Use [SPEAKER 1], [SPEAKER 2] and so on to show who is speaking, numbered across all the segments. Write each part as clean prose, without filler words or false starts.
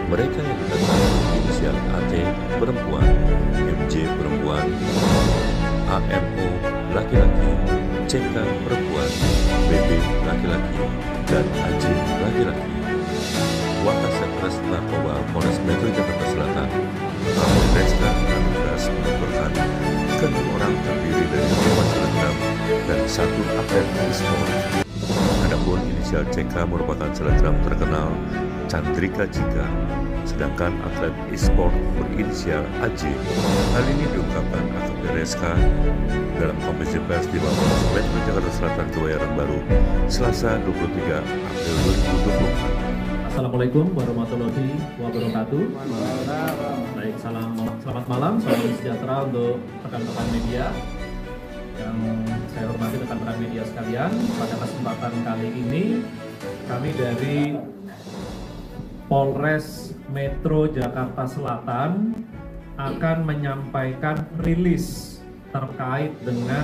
[SPEAKER 1] Mereka yang datang inisial AT perempuan, MJ perempuan, AMO laki-laki, CK perempuan, BB laki-laki, dan AJ laki-laki. Wakasatgas Narkoba Polres Metro Jakarta Selatan, Kapolresta Anugras menuturkan ke-6 orang terdiri dari 5 selebgram dan 1 atlet e-sport. Adapun inisial CK merupakan selebgram terkenal Chandrika Jika, sedangkan atlet e-sport berinisial AJ. Hal ini diungkapkan AKP Reska dalam konferensi pers di Mapolres Metro Jakarta Selatan Kebayoran Baru, Selasa 23 April 2024.
[SPEAKER 2] Assalamualaikum warahmatullahi wabarakatuh. Baik, selamat malam, salam sejahtera untuk rekan-rekan media yang saya hormati, rekan-rekan media sekalian. Pada kesempatan kali ini kami dari Polres Metro Jakarta Selatan akan menyampaikan rilis terkait dengan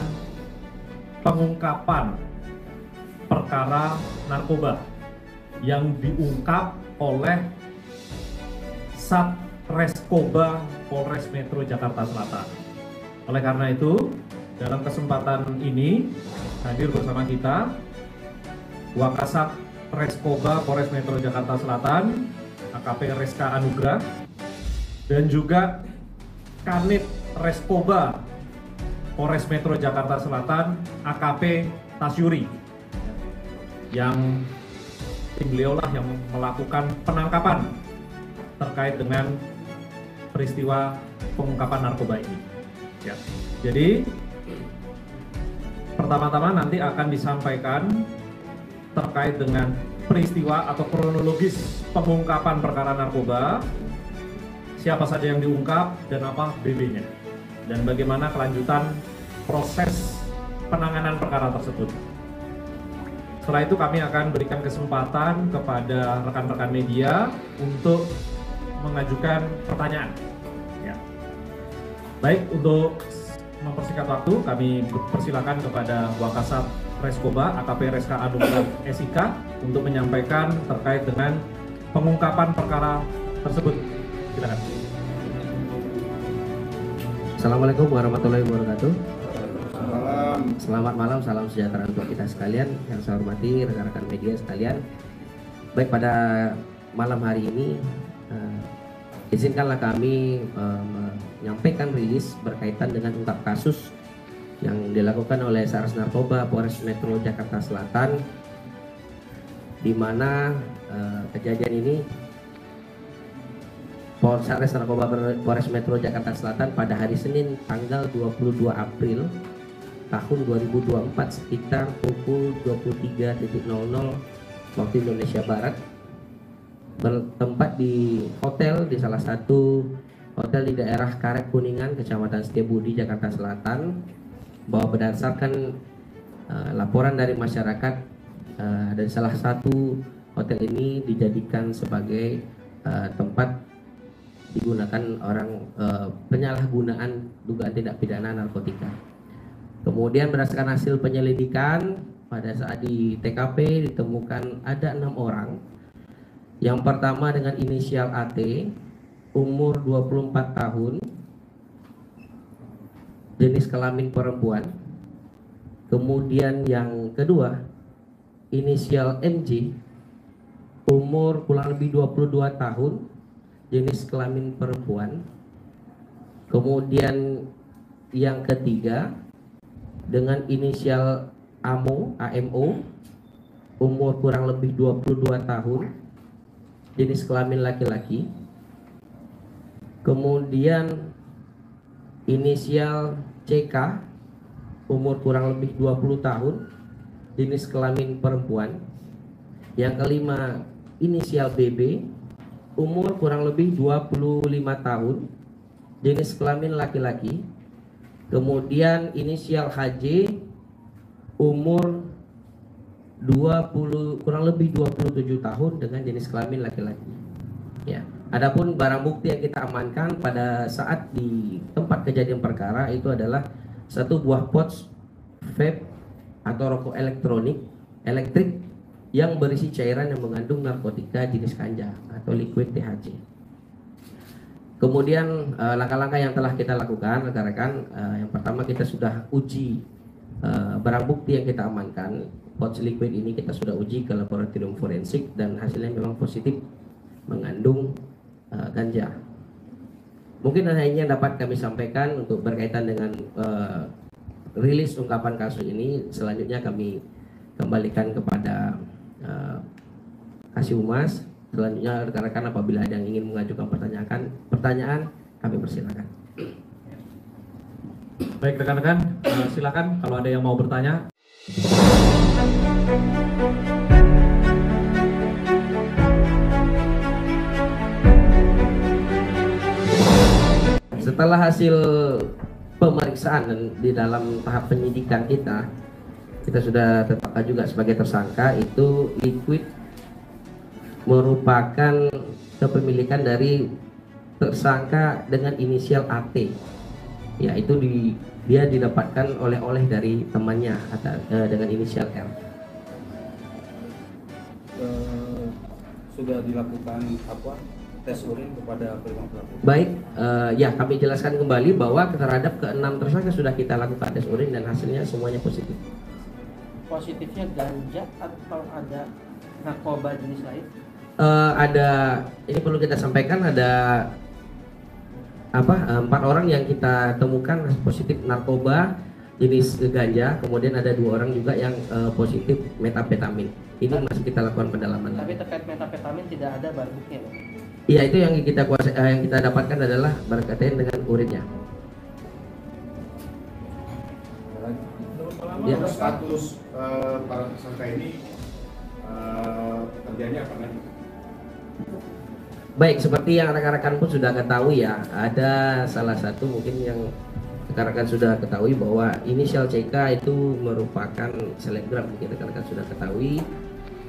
[SPEAKER 2] pengungkapan perkara narkoba yang diungkap oleh Satreskoba Polres Metro Jakarta Selatan. Oleh karena itu, dalam kesempatan ini hadir bersama kita Wakasat Reskoba Polres Metro Jakarta Selatan, AKP Reska Anugrah, dan juga Kanit Reskoba Polres Metro Jakarta Selatan, AKP Tasyuri, yang tim beliau lah yang melakukan penangkapan terkait dengan peristiwa pengungkapan narkoba ini. Ya. Jadi pertama-tama nanti akan disampaikan terkait dengan peristiwa atau kronologis pengungkapan perkara narkoba, siapa saja yang diungkap dan apa BB-nya, dan bagaimana kelanjutan proses penanganan perkara tersebut. Setelah itu kami akan berikan kesempatan kepada rekan-rekan media untuk mengajukan pertanyaan. Ya. Baik, untuk mempersingkat waktu, kami persilakan kepada Wakasat Reskoba AKP Reska Anugrah SIK untuk menyampaikan terkait dengan pengungkapan perkara tersebut. Silakan.
[SPEAKER 3] Assalamualaikum warahmatullahi wabarakatuh. Selamat malam, salam sejahtera untuk kita sekalian yang saya hormati, rekan-rekan media sekalian. Baik, pada malam hari ini izinkanlah kami menyampaikan rilis berkaitan dengan ungkap kasus yang dilakukan oleh Satres Narkoba Polres Metro Jakarta Selatan, di mana kejadian ini Satres Narkoba Polres Metro Jakarta Selatan pada hari Senin tanggal 22 April tahun 2024 sekitar pukul 23.00 waktu Indonesia Barat bertempat di hotel, di salah satu hotel di daerah Karet Kuningan, Kecamatan Setiabudi, Jakarta Selatan, bahwa berdasarkan laporan dari masyarakat dan salah satu hotel ini dijadikan sebagai tempat digunakan orang penyalahgunaan dugaan tindak pidana narkotika. Kemudian berdasarkan hasil penyelidikan, pada saat di TKP ditemukan ada 6 orang. Yang pertama dengan inisial AT, umur 24 tahun, jenis kelamin perempuan. Kemudian yang kedua, inisial MJ, umur kurang lebih 22 tahun, jenis kelamin perempuan. Kemudian yang ketiga dengan inisial AMO, umur kurang lebih 22 tahun, jenis kelamin laki-laki. Kemudian inisial CK, umur kurang lebih 20 tahun, jenis kelamin perempuan. Yang kelima inisial BB, umur kurang lebih 25 tahun, jenis kelamin laki-laki. Kemudian inisial HJ, umur kurang lebih 27 tahun dengan jenis kelamin laki-laki. Ya. Adapun barang bukti yang kita amankan pada saat di tempat kejadian perkara itu adalah satu buah pouch vape atau rokok elektrik yang berisi cairan yang mengandung narkotika jenis ganja atau liquid THC. Kemudian langkah-langkah yang telah kita lakukan rekan-rekan, yang pertama kita sudah uji barang bukti yang kita amankan. Pouch liquid ini kita sudah uji ke laboratorium forensik dan hasilnya memang positif mengandung ganja. Mungkin hanya ini yang dapat kami sampaikan untuk berkaitan dengan rilis ungkapan kasus ini. Selanjutnya kami kembalikan kepada Kasih Humas. Selanjutnya rekan-rekan apabila ada yang ingin mengajukan pertanyaan kami persilakan.
[SPEAKER 2] Baik rekan-rekan, silakan kalau ada yang mau bertanya.
[SPEAKER 3] Setelah hasil pemeriksaan dan di dalam tahap penyidikan kita sudah tetapkan juga sebagai tersangka. Itu liquid merupakan kepemilikan dari tersangka dengan inisial AT, yaitu dia didapatkan oleh dari temannya dengan inisial R.
[SPEAKER 4] Sudah dilakukan tes urin kepada kelima pelaku?
[SPEAKER 3] Baik, ya kami jelaskan kembali bahwa terhadap ke-6 tersangka sudah kita lakukan tes urin dan hasilnya semuanya positif.
[SPEAKER 5] Positifnya ganja atau ada narkoba jenis lain?
[SPEAKER 3] Ini perlu kita sampaikan, ada 4 orang yang kita temukan positif narkoba jenis ganja, kemudian ada 2 orang juga yang positif metapetamin. Ini masih kita lakukan pendalaman.
[SPEAKER 5] Tapi terkait metapetamin tidak ada barang bukti, ya?
[SPEAKER 3] Iya, itu yang kita dapatkan adalah berkaitan dengan urinnya.
[SPEAKER 6] Ya. Status para tersangka ini kerjanya apa lagi?
[SPEAKER 3] Baik, seperti yang rekan-rekan pun sudah ketahui ya, ada salah satu mungkin yang rekan-rekan sudah ketahui bahwa inisial CK itu merupakan selebgram, mungkin rekan-rekan sudah ketahui.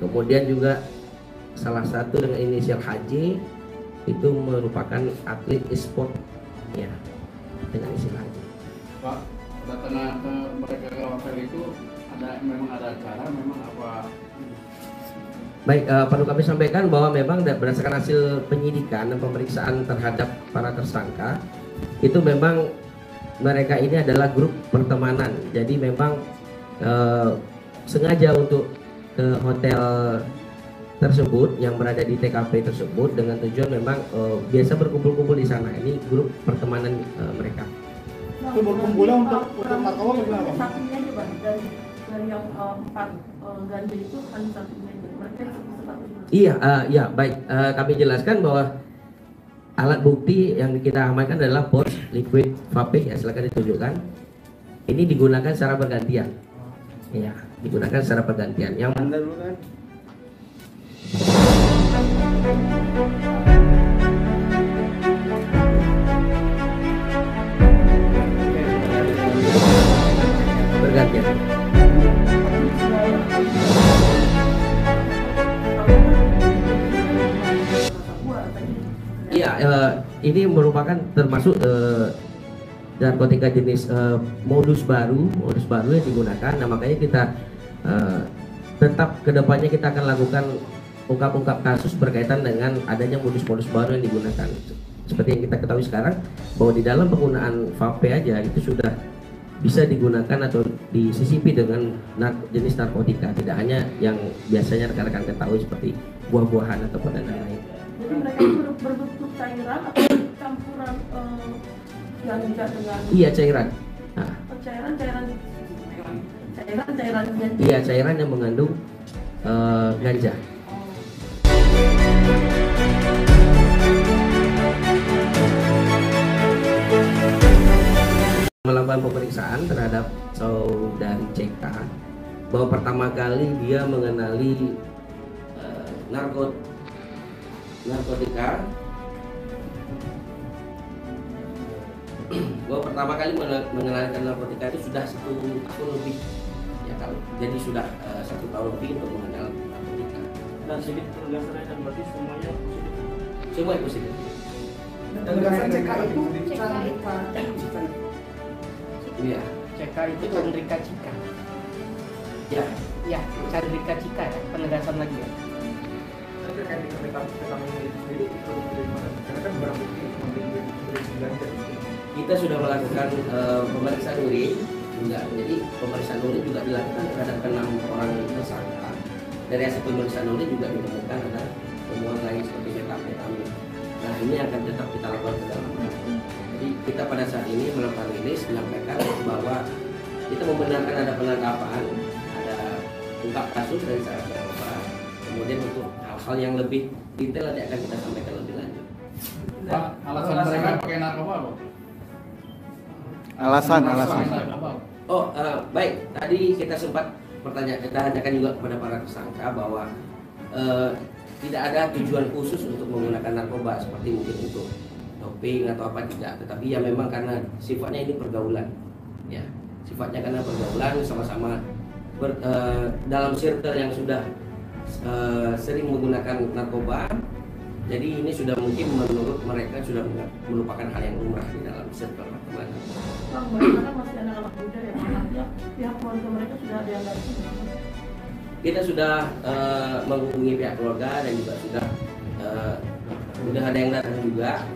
[SPEAKER 3] Kemudian juga salah satu dengan inisial HJ itu merupakan atlet e-sport ya, dengan istilah HJ.
[SPEAKER 6] Pak, datang ke mereka ke hotel itu memang ada acara, memang apa?
[SPEAKER 3] Baik, perlu kami sampaikan bahwa memang berdasarkan hasil penyidikan dan pemeriksaan terhadap para tersangka, itu memang mereka ini adalah grup pertemanan. Jadi memang sengaja untuk ke hotel tersebut yang berada di TKP tersebut dengan tujuan memang biasa berkumpul-kumpul di sana. Ini grup pertemanan mereka.
[SPEAKER 6] Itu berkumpulnya untuk narkoba bagaimana?
[SPEAKER 7] Satunya aja Bang, dari yang 4 ganja itu hanya satunya aja. Mereka
[SPEAKER 3] Iya, baik. Kami jelaskan bahwa alat bukti yang kita amankan adalah pouch liquid vape, ya silakan ditunjukkan. Ini digunakan secara bergantian. Iya, digunakan secara bergantian. Yang
[SPEAKER 4] Anda dulu kan?
[SPEAKER 3] bergantian. Iya, ini merupakan termasuk narkotika jenis modus baru yang digunakan. Nah, makanya kita tetap kedepannya kita akan lakukan ungkap kasus berkaitan dengan adanya modus-modus baru yang digunakan. Seperti yang kita ketahui sekarang bahwa di dalam penggunaan vape aja itu sudah bisa digunakan atau disisipi dengan jenis narkotika, tidak hanya yang biasanya rekan-rekan ketahui seperti buah-buahan ataupun lain-lain.
[SPEAKER 7] Jadi mereka itu berbentuk cairan atau campuran ganja dengan?
[SPEAKER 3] Iya, cairan. Nah.
[SPEAKER 7] Cairan ganja.
[SPEAKER 3] Iya, cairan yang mengandung ganja. Melakukan pemeriksaan terhadap saudari CK bahwa pertama kali dia mengenali narkotika, bahwa pertama kali mengenalkan narkotika itu sudah 1 tahun lebih ya, kalau jadi sudah 1 tahun lebih untuk mengenal narkotika.
[SPEAKER 5] Dan sedikit penegasan dan berarti semuanya positif.
[SPEAKER 3] Semua positif.
[SPEAKER 6] Penegasan CK itu
[SPEAKER 3] Iya.
[SPEAKER 5] CK itu Chandrika Cika.
[SPEAKER 3] Ya.
[SPEAKER 5] Ya, Chandrika Cika ya. Penegasan lagi ya.
[SPEAKER 6] terkait dengan metafetamin itu sendiri itu dari mana? Karena kan barang bukti
[SPEAKER 3] kita sudah melakukan pemeriksaan urin juga. Jadi pemeriksaan urin juga dilakukan terhadap 6 orang tersangka. Dari hasil pemeriksaan urin juga ditemukan ada temuan lain seperti metamfetamin. Nah, ini akan tetap kita lakukan pendalaman. Jadi kita pada saat ini melakukan rilis menyampaikan bahwa kita membenarkan ada penangkapan, ada ungkap kasus dari saat narkoba. Kemudian untuk hal-hal yang lebih detail nanti akan kita sampaikan lebih lanjut.
[SPEAKER 6] Pak, alasan mereka pakai narkoba apa?
[SPEAKER 8] Alasan.
[SPEAKER 3] Oh, baik. Tadi kita sempat tanyakan juga kepada para tersangka bahwa tidak ada tujuan khusus untuk menggunakan narkoba seperti mungkin untuk doping atau apa, tidak. Tetapi ya memang karena sifatnya ini pergaulan, ya. Sifatnya karena pergaulan sama-sama dalam circle yang sudah sering menggunakan narkoba. Jadi ini sudah mungkin menurut mereka sudah merupakan hal yang lumrah di dalam circle pertemanan.
[SPEAKER 7] Bang, mereka kan masih anak-anak muda ya, artinya pihak keluarga mereka sudah ada yang datang.
[SPEAKER 3] Kita sudah menghubungi pihak keluarga dan juga sudah ada yang datang juga.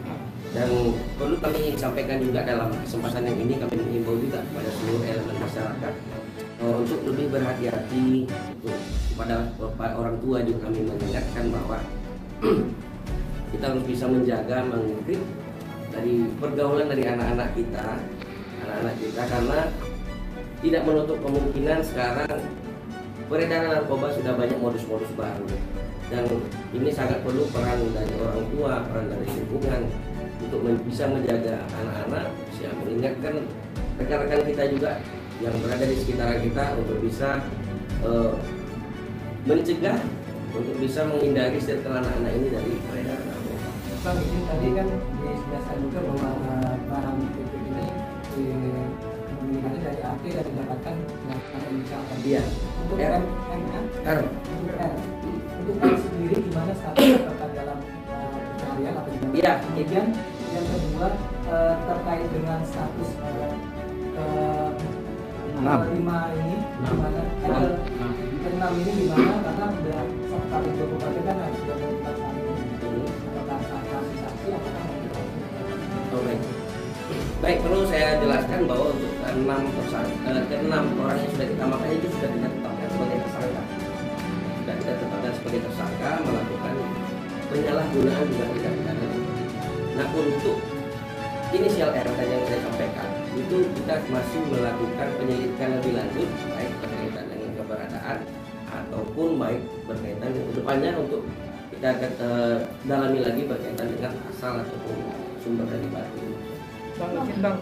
[SPEAKER 3] Dan perlu kami sampaikan juga dalam kesempatan yang ini, kami mengimbau juga kepada seluruh elemen masyarakat untuk lebih berhati-hati. Kepada orang tua juga kami mengingatkan bahwa kita harus bisa menjaga, mengintip dari pergaulan dari anak-anak kita, karena tidak menutup kemungkinan sekarang peredaran narkoba sudah banyak modus-modus baru, dan ini sangat perlu peran dari orang tua, peran dari lingkungan untuk bisa menjaga anak-anak, bisa mengingatkan rekan-rekan kita juga yang berada di sekitaran kita untuk bisa mencegah, untuk bisa menghindari circle anak-anak ini dari peredaran narkoba.
[SPEAKER 9] Bang, ini tadi kan dijelaskan juga bahwa barang itu ini dari AP dan didapatkan dengan inisial R.
[SPEAKER 3] Iya.
[SPEAKER 9] Untuk
[SPEAKER 3] R.
[SPEAKER 9] R. Untuk R sendiri gimana statusnya terkait dalam pencarian atau gimana?
[SPEAKER 3] Iya.
[SPEAKER 9] Kemudian yang kedua terkait dengan status 5 ini gimana? Ke-6 ini gimana? Karena sudah sekali 20 kali kan sudah melakukan apakah saksi apakah
[SPEAKER 3] Baik, perlu saya jelaskan bahwa untuk ke-6 orang yang sudah kita makan itu sudah kita tetapkan sebagai tersangka. Sudah kita tetapkan sebagai tersangka melakukan penyalahgunaan juga tidak pidana. Nah, untuk inisial R yang saya sampaikan itu kita masih melakukan penyelidikan lebih lanjut, baik berkaitan dengan keberadaan ataupun baik berkaitan dengan depannya untuk kita akan dalami lagi berkaitan dengan asal ataupun sumber dari batu.
[SPEAKER 5] Bang, izin Bang,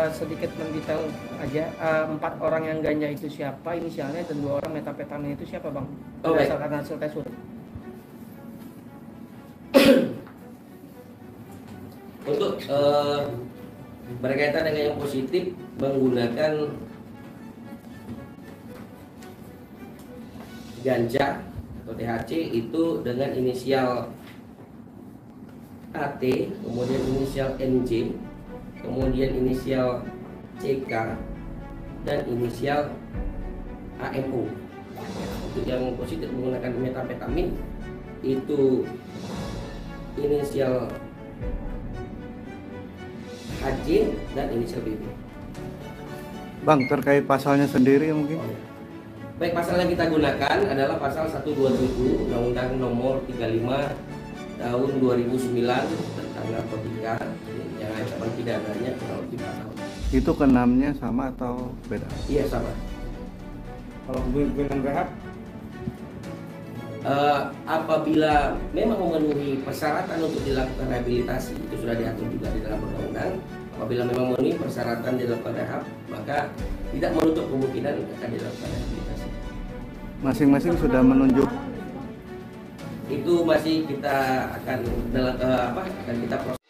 [SPEAKER 5] sedikit mendetail aja. 4 orang yang ganja itu siapa inisialnya dan 2 orang metafetamin itu siapa Bang? Berdasarkan hasil tes urin.
[SPEAKER 3] Untuk berkaitan dengan yang positif menggunakan ganja atau THC itu dengan inisial AT, kemudian inisial NJ, kemudian inisial CK, dan inisial AMO. Untuk yang positif menggunakan metamfetamin itu inisial HJ dan inisial BB.
[SPEAKER 8] Bang, terkait pasalnya sendiri mungkin?
[SPEAKER 3] Baik, pasal yang kita gunakan adalah pasal 127 Undang-Undang Nomor 35 Tahun 2009 tentang narkotika, yang ancaman pidananya kurang lebih 4 tahun.
[SPEAKER 8] Itu ke-6-nya sama atau beda?
[SPEAKER 3] Iya, sama.
[SPEAKER 4] Kalau bilang rehab,
[SPEAKER 3] apabila memang memenuhi persyaratan untuk dilakukan rehabilitasi, itu sudah diatur juga di dalam undang-undang. Apabila memang memenuhi persyaratan dilakukan rehab, maka tidak menutup kemungkinan akan dilakukan rehabilitasi.
[SPEAKER 8] Masing-masing sudah menunjuk.
[SPEAKER 3] Itu masih kita akan akan kita proses.